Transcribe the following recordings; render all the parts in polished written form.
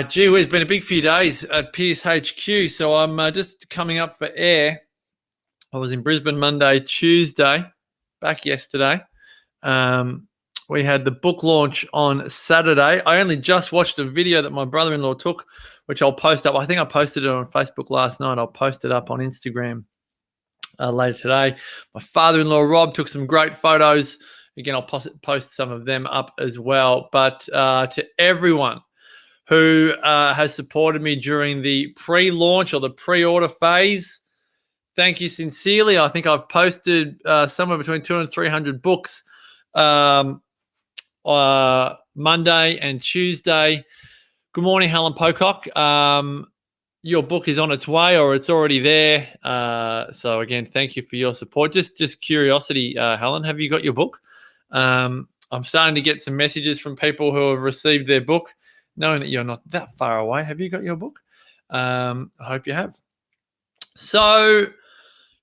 Gee whiz, been a big few days at Pierce HQ, so I'm just coming up for air. I was in Brisbane Monday, Tuesday, back yesterday. We had the book launch on Saturday. I only just watched a video that my brother-in-law took, which I'll post up. I think I posted it on Facebook last night. I'll post it up on Instagram later today. My father-in-law, Rob, took some great photos. Again, I'll post some of them up as well. But to everyone who has supported me during the pre-launch or the pre-order phase, thank you sincerely. I think I've posted somewhere between 200 and 300 books Monday and Tuesday. Good morning, Helen Pocock. Your book is on its way, or it's already there. So again, thank you for your support. Just curiosity, Helen, have you got your book? I'm starting to get some messages from people who have received their book, knowing that you're not that far away. Have you got your book? I hope you have. So,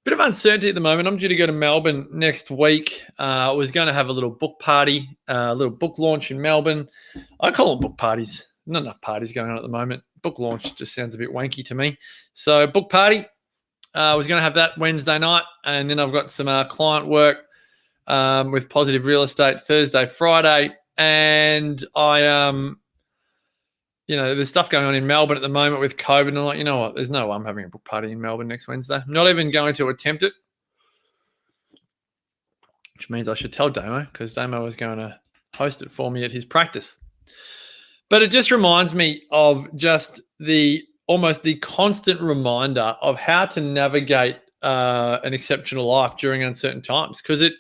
bit of uncertainty at the moment. I'm due to go to Melbourne next week. I was going to have a little book party, a little book launch in Melbourne. I call them book parties. Not enough parties going on at the moment. Book launch just sounds a bit wanky to me. So, book party. I was going to have that Wednesday night, and then I've got some client work with Positive Real Estate Thursday, Friday, and there's stuff going on in Melbourne at the moment with COVID, and I'm like, you know what? There's no way I'm having a book party in Melbourne next Wednesday. I'm not even going to attempt it, which means I should tell Damo, because Damo was going to host it for me at his practice. But it just reminds me of just almost the constant reminder of how to navigate an exceptional life during uncertain times, because it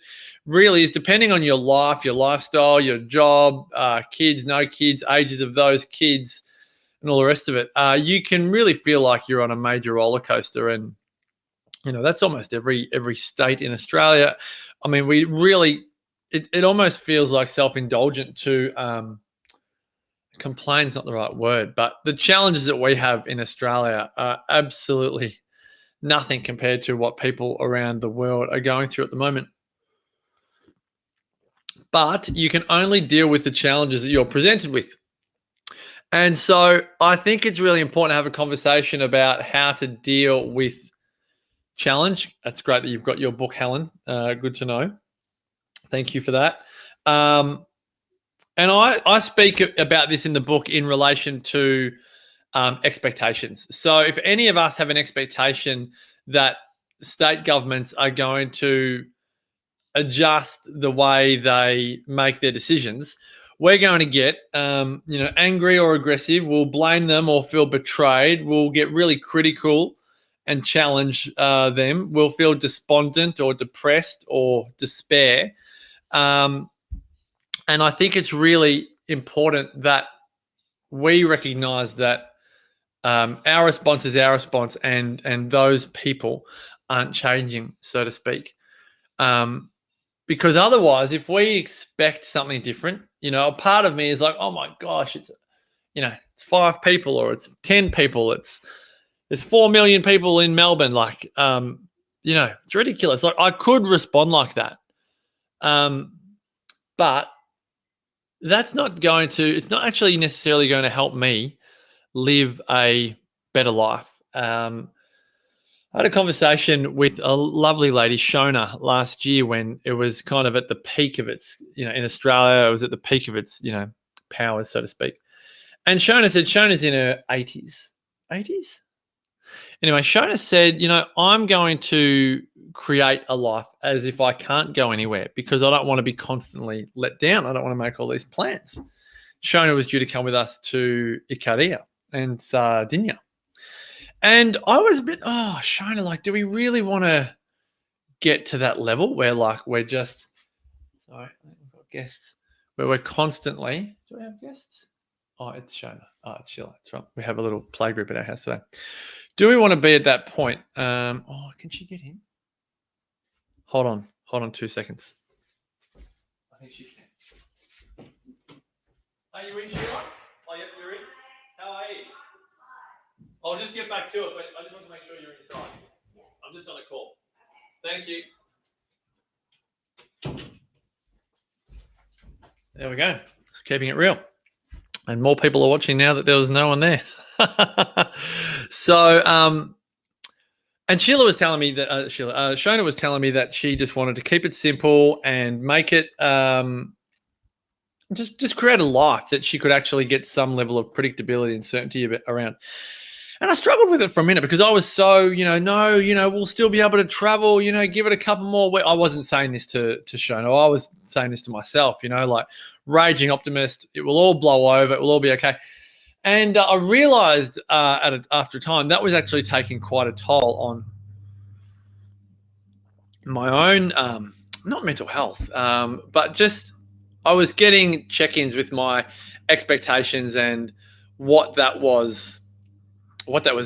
really is, depending on your life, your lifestyle, your job, kids, no kids, ages of those kids, and all the rest of it. You can really feel like you're on a major roller coaster, and that's almost every state in Australia. I mean, we really, it almost feels like self-indulgent to complain is not the right word, but the challenges that we have in Australia are absolutely nothing compared to what people around the world are going through at the moment. But you can only deal with the challenges that you're presented with. And so I think it's really important to have a conversation about how to deal with challenge. That's great that you've got your book, Helen. Good to know. Thank you for that. And I speak about this in the book in relation to expectations. So if any of us have an expectation that state governments are going to adjust the way they make their decisions, we're going to get angry or aggressive. We'll blame them or feel betrayed. We'll get really critical and challenge them. We'll feel despondent or depressed or despair. And I think it's really important that we recognize that our response is our response, and those people aren't changing, so to speak. Because otherwise, if we expect something different, a part of me is like, oh my gosh, it's 5 people, or it's 10 people, there's 4 million people in Melbourne. Like, it's ridiculous. Like, I could respond like that. But it's not actually necessarily going to help me live a better life. I had a conversation with a lovely lady, Shona, last year when it was kind of at the peak of its, in Australia, it was at the peak of its, powers, so to speak. And Shona's in her 80s. 80s? Anyway, Shona said, I'm going to create a life as if I can't go anywhere, because I don't want to be constantly let down. I don't want to make all these plans. Shona was due to come with us to Ikaria and Sardinia. And I was a bit, Shona, like, do we really want to get to that level where, like, we're just, sorry, we've got guests, where we're constantly, do we have guests? Oh, it's Shona. Oh, it's Sheila. That's right. We have a little play group at our house today. Do we want to be at that point? Can she get in? Hold on 2 seconds. I think she can. Are you in, Sheila? Oh, yep, you're in. How are you? I'll just get back to it, but I just want to make sure you're inside. I'm just on a call. Thank you. There we go. Just keeping it real. And more people are watching now that there was no one there. So, and Sheila was telling me that Shona was telling me that she just wanted to keep it simple and make it just create a life that she could actually get some level of predictability and certainty around. And I struggled with it for a minute because I was so, no, we'll still be able to travel, give it a couple more weeks. I wasn't saying this to Shona. I was saying this to myself, like raging optimist. It will all blow over. It will all be okay. And I realized after a time that was actually taking quite a toll on my own, not mental health, but just I was getting check-ins with my expectations and what that was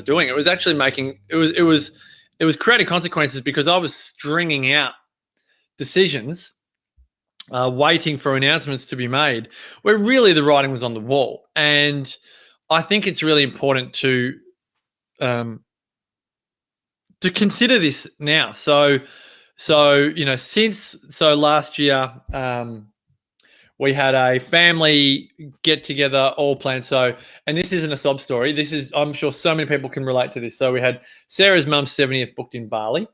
doing. It was actually making it was creating consequences because I was stringing out decisions, waiting for announcements to be made, where really the writing was on the wall. And I think it's really important to consider this now. So last year, we had a family get together all planned. So, and this isn't a sob story. This is, I'm sure so many people can relate to this. So we had Sarah's mum's 70th booked in Bali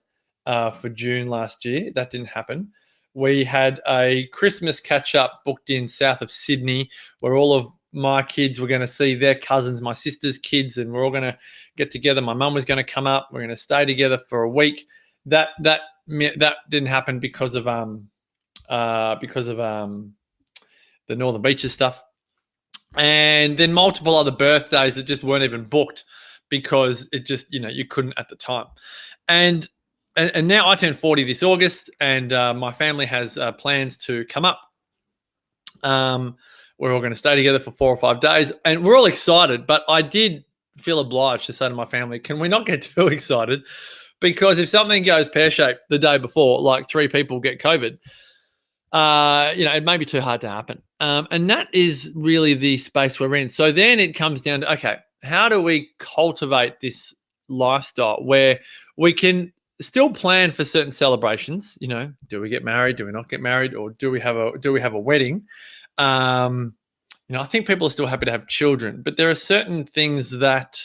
for June last year. That didn't happen. We had a Christmas catch up booked in south of Sydney where all of my kids were going to see their cousins, my sister's kids, and we're all going to get together. My mum was going to come up. We're going to stay together for a week. That didn't happen because of the Northern Beaches stuff. And then multiple other birthdays that just weren't even booked because it just, you couldn't at the time. And now I turn 40 this August, and my family has plans to come up. We're all going to stay together for 4 or 5 days, and we're all excited. But I did feel obliged to say to my family, can we not get too excited? Because if something goes pear-shaped the day before, like 3 people get COVID, it may be too hard to happen. And that is really the space we're in. So then it comes down to, okay, how do we cultivate this lifestyle where we can still plan for certain celebrations? Do we get married? Do we not get married? Or do we have a wedding? I think people are still happy to have children, but there are certain things that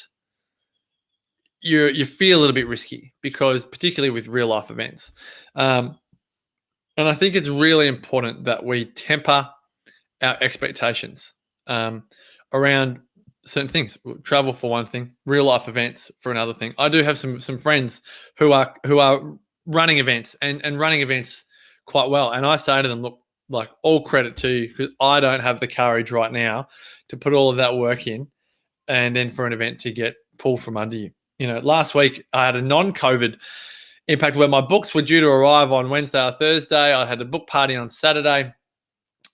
you feel a little bit risky because, particularly with real life events. And I think it's really important that we temper our expectations around certain things. Travel for one thing, real life events for another thing. I do have some friends who are running events and running events quite well. And I say to them, look, like, all credit to you, because I don't have the courage right now to put all of that work in and then for an event to get pulled from under you. Last week I had a non-COVID impact where my books were due to arrive on Wednesday or Thursday. I had a book party on Saturday,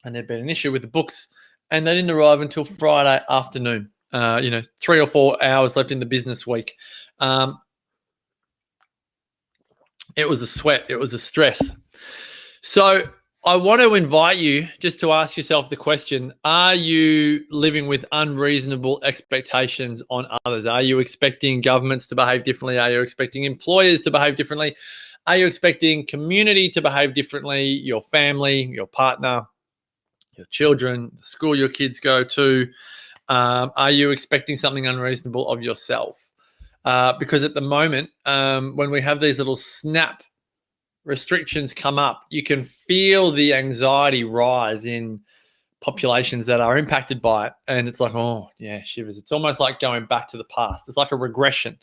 and there'd been an issue with the books, and they didn't arrive until Friday afternoon. 3 or 4 hours left in the business week. It was a sweat. It was a stress. So I want to invite you just to ask yourself the question, are you living with unreasonable expectations on others? Are you expecting governments to behave differently? Are you expecting employers to behave differently? Are you expecting community to behave differently? Your family, your partner, your children, the school your kids go to? Are you expecting something unreasonable of yourself? Because at the moment, when we have these little snap restrictions come up, you can feel the anxiety rise in populations that are impacted by it. And it's like, oh, yeah, shivers. It's almost like going back to the past. It's like a regression.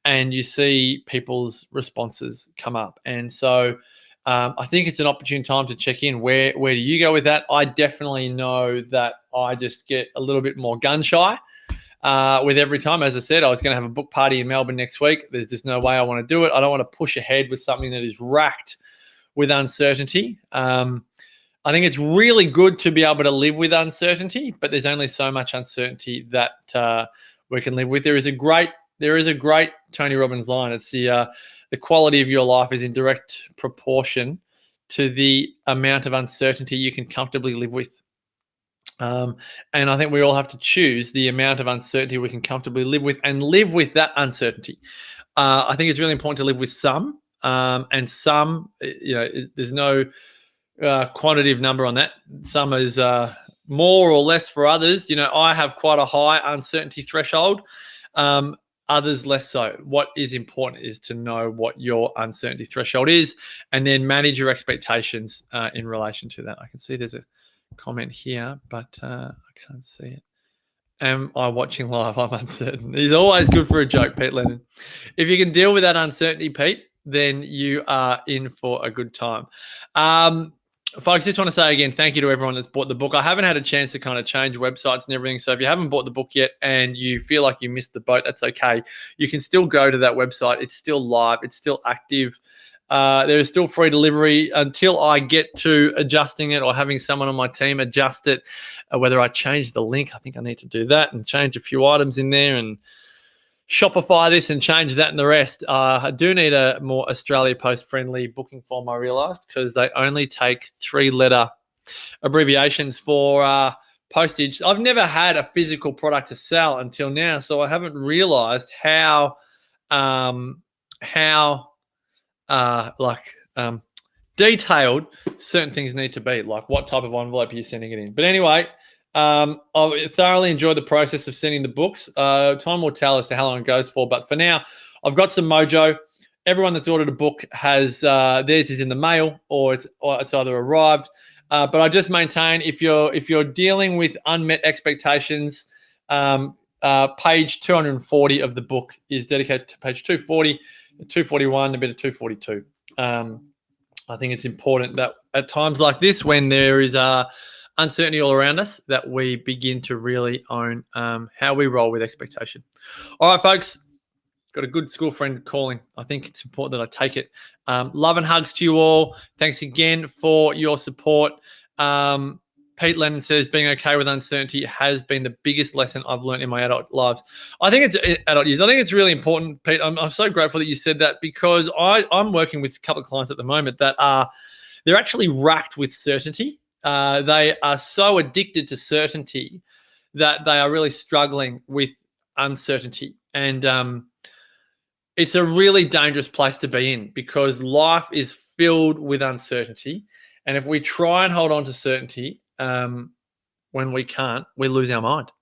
And you see people's responses come up. And so I think it's an opportune time to check in. Where do you go with that? I definitely know that I just get a little bit more gun shy with every time. As I said, I was going to have a book party in Melbourne next week. There's just no way I want to do it. I don't want to push ahead with something that is racked with uncertainty. I think it's really good to be able to live with uncertainty, but there's only so much uncertainty that we can live with. There is a great Tony Robbins line. It's the quality of your life is in direct proportion to the amount of uncertainty you can comfortably live with. And I think we all have to choose the amount of uncertainty we can comfortably live with and live with that uncertainty. I think it's really important to live with some, and some, there's no quantitative number on that. Some is more or less for others. I have quite a high uncertainty threshold. Others less so. What is important is to know what your uncertainty threshold is and then manage your expectations in relation to that. I can see there's a comment here, but I can't see it. Am I watching live? I'm uncertain. He's always good for a joke, Pete Lennon. If you can deal with that uncertainty, Pete, then you are in for a good time. Folks, just want to say again, thank you to everyone that's bought the book. I haven't had a chance to kind of change websites and everything. So if you haven't bought the book yet and you feel like you missed the boat, that's okay. You can still go to that website. It's still live. It's still active. There is still free delivery until I get to adjusting it or having someone on my team adjust it. Whether I change the link, I think I need to do that and change a few items in there and Shopify this and change that and the rest. I do need a more Australia Post friendly booking form, I realized, because they only take 3-letter abbreviations for postage. I've never had a physical product to sell until now, so I haven't realized how detailed certain things need to be, like what type of envelope you're sending it in. But anyway, I've thoroughly enjoyed the process of sending the books. Time will tell as to how long it goes for, but for now, I've got some mojo. Everyone that's ordered a book has theirs is in the mail or it's either arrived. But I just maintain if you're dealing with unmet expectations, page 240 of the book is dedicated to page 240, 241, a bit of 242. I think it's important that at times like this, when there is uncertainty all around us, that we begin to really own how we roll with expectation. All right, folks, got a good school friend calling. I think it's important that I take it. Love and hugs to you all. Thanks again for your support. Pete Lennon says, being okay with uncertainty has been the biggest lesson I've learned in my adult lives. I think it's adult years. I think it's really important, Pete. I'm so grateful that you said that, because I'm working with a couple of clients at the moment that they're actually racked with certainty. They are so addicted to certainty that they are really struggling with uncertainty. And it's a really dangerous place to be in, because life is filled with uncertainty. And if we try and hold on to certainty when we can't, we lose our mind.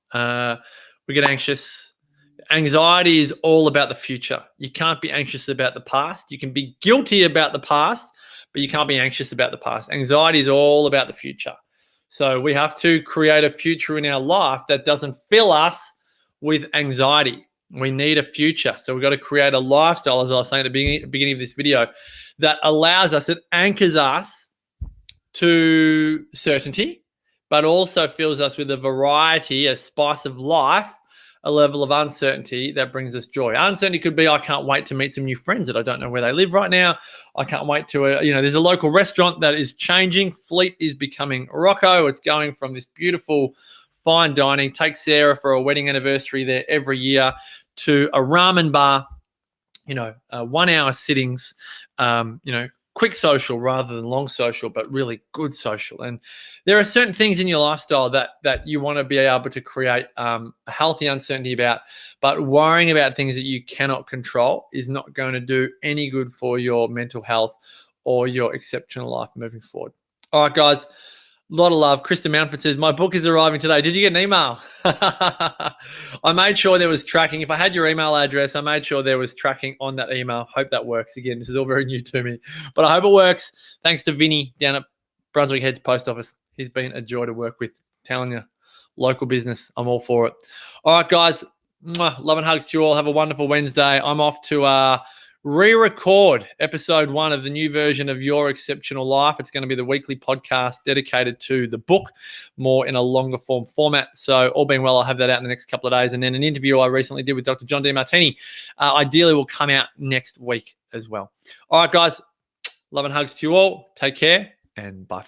We get anxious. Anxiety is all about the future. You can't be anxious about the past. You can be guilty about the past, but you can't be anxious about the past. Anxiety is all about the future. So we have to create a future in our life that doesn't fill us with anxiety. We need a future. So we've got to create a lifestyle, as I was saying at the beginning of this video, that allows us, it anchors us to certainty, but also fills us with a variety, a spice of life, a level of uncertainty that brings us joy. Uncertainty could be, I can't wait to meet some new friends that I don't know where they live right now. I can't wait to, there's a local restaurant that is changing. Fleet is becoming Rocco. It's going from this beautiful fine dining, take Sarah for a wedding anniversary there every year, to a ramen bar, 1 hour sittings, quick social rather than long social, but really good social. And there are certain things in your lifestyle that you want to be able to create a healthy uncertainty about, but worrying about things that you cannot control is not going to do any good for your mental health or your exceptional life moving forward. All right, guys. A lot of love. Krista Mountford says, my book is arriving today. Did you get an email? I made sure there was tracking. If I had your email address, I made sure there was tracking on that email. Hope that works. Again, this is all very new to me, but I hope it works. Thanks to Vinny down at Brunswick Heads Post Office. He's been a joy to work with. Telling you, local business. I'm all for it. All right, guys. Love and hugs to you all. Have a wonderful Wednesday. I'm off to re-record episode 1 of the new version of Your Exceptional Life. It's going to be the weekly podcast dedicated to the book, more in a longer form format. So all being well, I'll have that out in the next couple of days. And then an interview I recently did with Dr. John Demartini ideally will come out next week as well. All right, guys. Love and hugs to you all. Take care and bye.